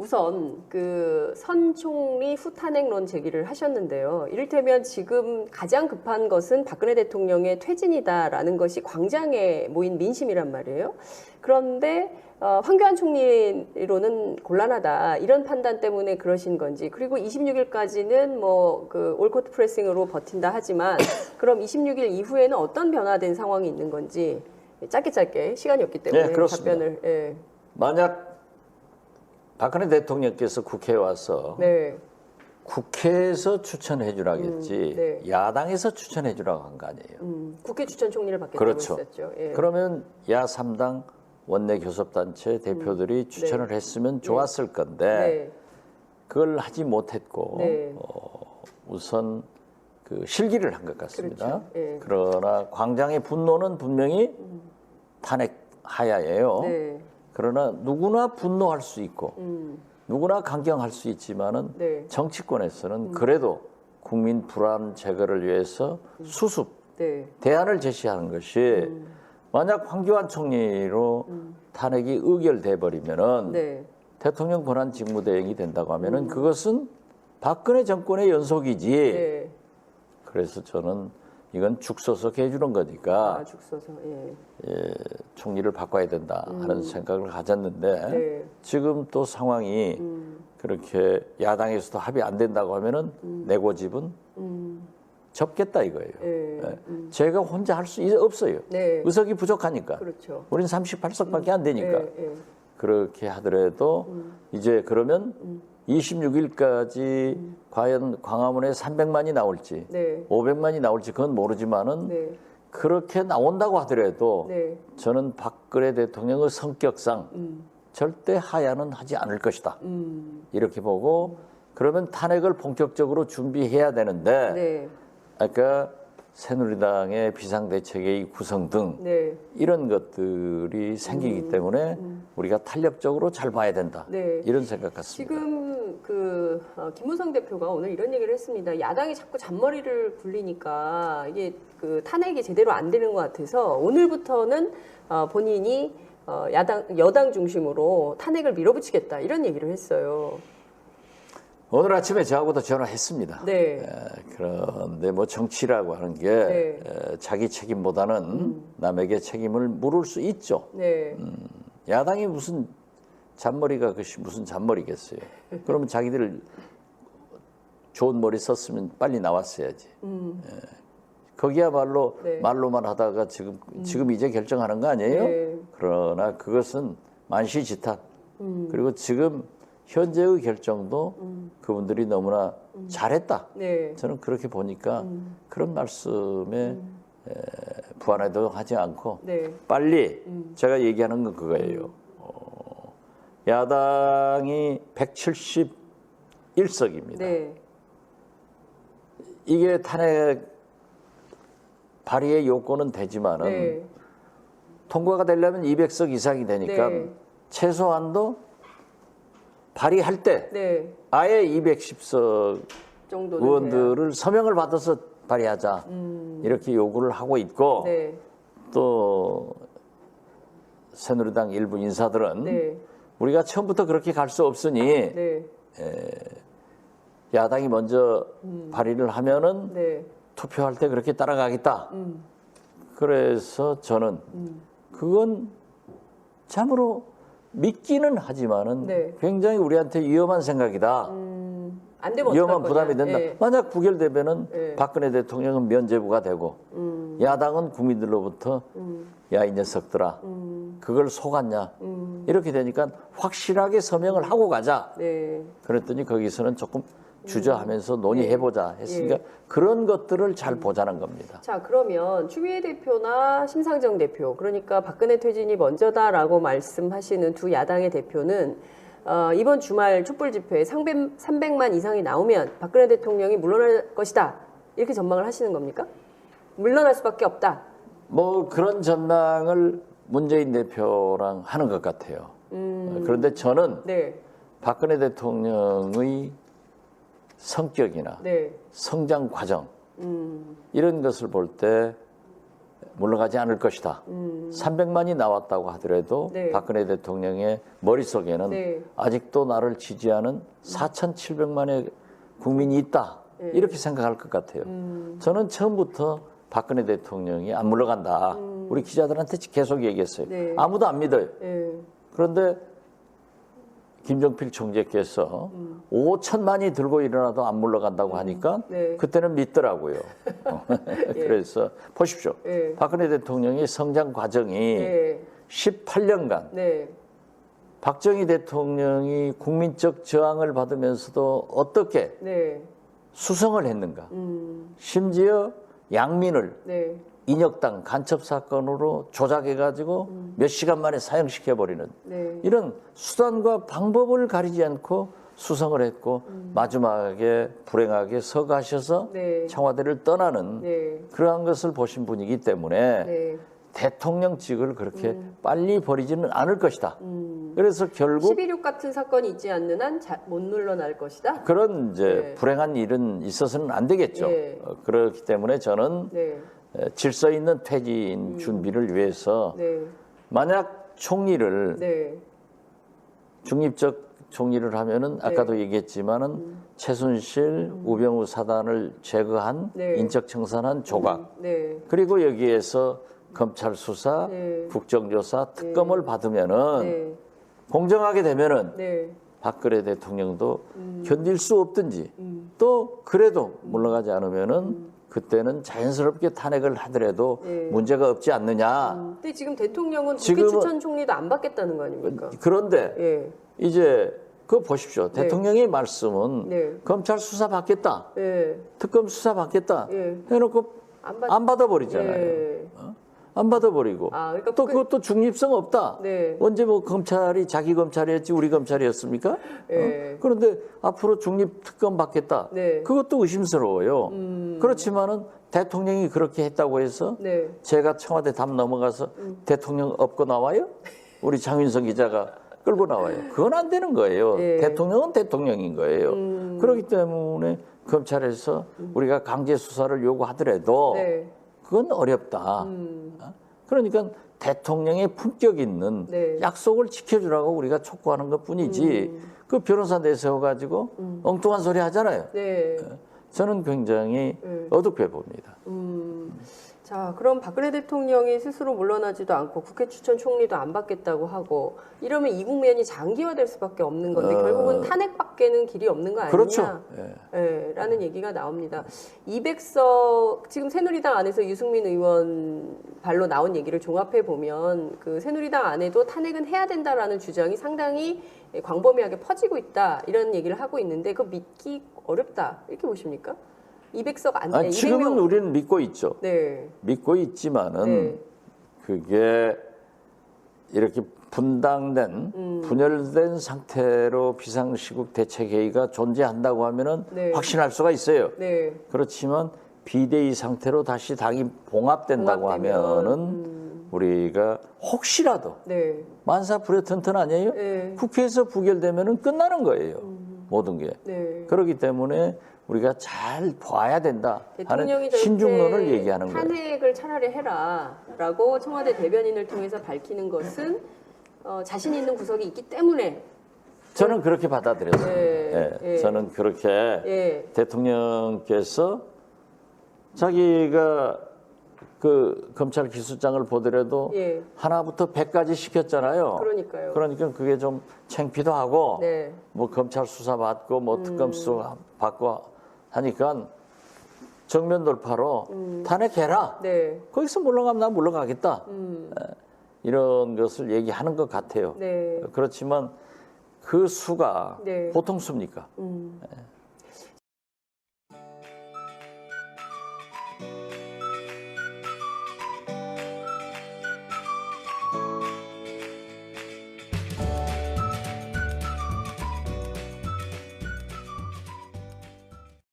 우선 그 선 총리 후탄핵론 제기를 하셨는데요. 이를테면 지금 가장 급한 것은 박근혜 대통령의 퇴진이다라는 것이 광장에 모인 민심이란 말이에요. 그런데 황교안 총리로는 곤란하다 이런 판단 때문에 그러신 건지, 그리고 26일까지는 뭐 그 올코트 프레싱으로 버틴다 하지만 그럼 26일 이후에는 어떤 변화된 상황이 있는 건지 짧게 시간이 없기 때문에 답변을. 예. 만약 박근혜 대통령께서 국회에 와서 네. 국회에서 추천해 주라겠지 네. 야당에서 추천해 주라고 한 거 아니에요. 국회 추천 총리를 받겠다고 그렇죠. 했었죠. 예. 그러면 야 3당 원내 교섭단체 대표들이 추천을 네. 했으면 좋았을 건데 네. 그걸 하지 못했고 네. 우선 그 실기를 한 것 같습니다. 그렇죠. 예. 그러나 광장의 분노는 분명히 탄핵 하야예요. 네. 그러나 누구나 분노할 수 있고 누구나 강경할 수 있지만은 네. 정치권에서는 그래도 국민 불안 제거를 위해서 수습 네. 대안을 제시하는 것이 만약 황교안 총리로 탄핵이 의결돼 버리면은 네. 대통령 권한 직무대행이 된다고 하면은 그것은 박근혜 정권의 연속이지. 네. 그래서 저는 이건 죽서서 해주는 거니까 죽 써서. 예. 총리를 바꿔야 된다 하는 생각을 가졌는데 네. 지금 또 상황이 그렇게 야당에서도 합의 안 된다고 하면은 내 고집은 접겠다 이거예요. 예. 제가 혼자 할 수 없어요. 네. 의석이 부족하니까. 그렇죠. 우린 38석밖에 안 되니까. 예. 그렇게 하더라도 이제 그러면 26일까지 과연 광화문에 300만이 나올지 네. 500만이 나올지 그건 모르지만은 네. 그렇게 나온다고 하더라도 네. 저는 박근혜 대통령의 성격상 절대 하야는 하지 않을 것이다. 이렇게 보고 그러면 탄핵을 본격적으로 준비해야 되는데 네. 아까 새누리당의 비상대책의 구성 등 네. 이런 것들이 생기기 때문에 우리가 탄력적으로 잘 봐야 된다. 네. 이런 생각 같습니다. 지금 그 김무성 대표가 오늘 이런 얘기를 했습니다. 야당이 자꾸 잔머리를 굴리니까 이게 그 탄핵이 제대로 안 되는 것 같아서 오늘부터는 본인이 여당 중심으로 탄핵을 밀어붙이겠다 이런 얘기를 했어요. 오늘 아침에 저하고도 전화했습니다. 네. 그런데 뭐 정치라고 하는 게 네. 자기 책임보다는 남에게 책임을 물을 수 있죠. 네. 야당이 무슨 잔머리가 그것이 무슨 잔머리겠어요. 그러면 자기들 좋은 머리 썼으면 빨리 나왔어야지. 거기야말로 네. 말로만 하다가 지금 이제 결정하는 거 아니에요? 네. 그러나 그것은 만시지탄. 그리고 지금 현재의 결정도 그분들이 너무나 잘했다. 네. 저는 그렇게 보니까 그런 말씀에 부안해도 하지 않고 네. 빨리 제가 얘기하는 건 그거예요. 야당이 171석입니다. 네. 이게 탄핵 발의의 요건은 되지만은 네. 통과가 되려면 200석 이상이 되니까 네. 최소한도 발의할 때 네. 아예 210석 정도는 의원들을 서명을 받아서 발의하자 이렇게 요구를 하고 있고 네. 또 새누리당 일부 인사들은 네. 우리가 처음부터 그렇게 갈 수 없으니 네. 야당이 먼저 발의를 하면은 네. 투표할 때 그렇게 따라가겠다. 그래서 저는 그건 참으로 믿기는 하지만은 네. 굉장히 우리한테 위험한 생각이다. 안 되면 위험한 어떡할 부담이 거냐. 된다. 예. 만약 부결되면은 예. 박근혜 대통령은 면죄부가 되고 야당은 국민들로부터 야 이 녀석들아 그걸 속았냐 이렇게 되니까 확실하게 서명을 하고 가자. 네. 그랬더니 거기서는 조금 주저하면서 논의해보자 했으니까 예. 그런 것들을 잘 보자는 겁니다. 자, 그러면 추미애 대표나 심상정 대표, 그러니까 박근혜 퇴진이 먼저다라고 말씀하시는 두 야당의 대표는 이번 주말 촛불 집회에 300만 이상이 나오면 박근혜 대통령이 물러날 것이다. 이렇게 전망을 하시는 겁니까? 물러날 수밖에 없다. 뭐 그런 전망을 문재인 대표랑 하는 것 같아요. 그런데 저는 네. 박근혜 대통령의 성격이나 네. 성장 과정 이런 것을 볼 때 물러가지 않을 것이다. 300만이 나왔다고 하더라도 네. 박근혜 대통령의 머릿속에는 네. 아직도 나를 지지하는 4,700만의 국민이 있다. 네. 이렇게 생각할 것 같아요. 저는 처음부터 박근혜 대통령이 안 물러간다. 우리 기자들한테 계속 얘기했어요. 네. 아무도 안 믿어요. 예. 그런데 김종필 총재께서 5천만이 들고 일어나도 안 물러간다고 하니까 네. 그때는 믿더라고요. 그래서 보십시오. 예. 박근혜 대통령의 성장 과정이 네. 18년간 네. 박정희 대통령이 국민적 저항을 받으면서도 어떻게 네. 수성을 했는가. 심지어 양민을 네. 인혁당 간첩 사건으로 조작해가지고 몇 시간 만에 사형시켜버리는 네. 이런 수단과 방법을 가리지 않고 수성을 했고 마지막에 불행하게 서가셔서 네. 청와대를 떠나는 네. 그러한 것을 보신 분이기 때문에 네. 대통령직을 그렇게 빨리 버리지는 않을 것이다. 그래서 결국 11.6 같은 사건이 있지 않는 한 못 물러날 것이다. 그런 이제 네. 불행한 일은 있어서는 안 되겠죠. 네. 그렇기 때문에 저는 네. 질서 있는 퇴진 준비를 위해서 네. 만약 총리를 네. 중립적 총리를 하면은 아까도 얘기했지만은 최순실, 우병우 사단을 제거한 네. 인적 청산한 조각 네. 그리고 여기에서 검찰 수사, 네. 국정조사, 특검을 받으면은 네. 공정하게 되면은 네. 박근혜 대통령도 견딜 수 없든지 또 그래도 물러가지 않으면은 그때는 자연스럽게 탄핵을 하더라도 네. 문제가 없지 않느냐. 근데 지금 대통령은 국회 지금은- 추천 총리도 안 받겠다는 거 아닙니까? 그런데 예. 이제 그거 보십시오. 대통령의 말씀은 네. 검찰 수사 받겠다. 예. 특검 수사 받겠다. 예. 해놓고 안 안 받아버리잖아요. 예. 안 받아버리고. 아, 그러니까 또 그것도 중립성 없다. 네. 언제 뭐 검찰이 자기 검찰이었지 우리 검찰이었습니까? 예. 그런데 앞으로 중립 특검 받겠다. 네. 그것도 의심스러워요. 그렇지만은 대통령이 그렇게 했다고 해서 네. 제가 청와대 답 넘어가서 대통령 업고 나와요? 우리 장윤성 기자가 끌고 나와요. 그건 안 되는 거예요. 예. 대통령은 대통령인 거예요. 그렇기 때문에 검찰에서 우리가 강제 수사를 요구하더라도 네. 그건 어렵다. 그러니까 대통령의 품격 있는 네. 약속을 지켜주라고 우리가 촉구하는 것뿐이지 그 변호사 내세워가지고 엉뚱한 소리 하잖아요. 네. 저는 굉장히 어둡게 봅니다. 자, 그럼 박근혜 대통령이 스스로 물러나지도 않고 국회 추천 총리도 안 받겠다고 하고 이러면 이 국면이 장기화될 수밖에 없는 건데 결국은 탄핵밖에는 길이 없는 거 아니냐? 그렇죠. 예, 라는 얘기가 나옵니다. 200석 지금 새누리당 안에서 유승민 의원 발로 나온 얘기를 종합해 보면 그 새누리당 안에도 탄핵은 해야 된다라는 주장이 상당히 광범위하게 퍼지고 있다 이런 얘기를 하고 있는데 그거 믿기 어렵다 이렇게 보십니까? 200석 안 돼. 지금은 우리는 믿고 있죠. 네. 믿고 있지만은 네. 그게 이렇게 분당된 분열된 상태로 비상시국 대책회의가 존재한다고 하면은 네. 확신할 수가 있어요. 네. 그렇지만 비대위 상태로 다시 당이 봉합된다고 봉합되면, 하면은 우리가 혹시라도 네. 만사 불회튼튼 아니에요? 네. 국회에서 부결되면은 끝나는 거예요. 모든 게. 네. 그렇기 때문에 우리가 잘 봐야 된다 하는 대통령이 신중론을 얘기하는 거예요. 탄핵을 차라리 해라라고 청와대 대변인을 통해서 밝히는 것은 자신 있는 구석이 있기 때문에 저는 그렇게 받아들였어요. 예, 예. 저는 그렇게 예. 대통령께서 자기가 그 검찰 기수장을 보더라도 예. 하나부터 100까지 시켰잖아요. 그러니까요. 그러니까 그게 좀 창피도 하고 네. 뭐 검찰 수사 받고 뭐 특검 수사 받고 하니까 정면 돌파로 탄핵해라. 네. 거기서 물러가면 나 물러가겠다. 이런 것을 얘기하는 것 같아요. 네. 그렇지만 그 수가 네. 보통 수입니까?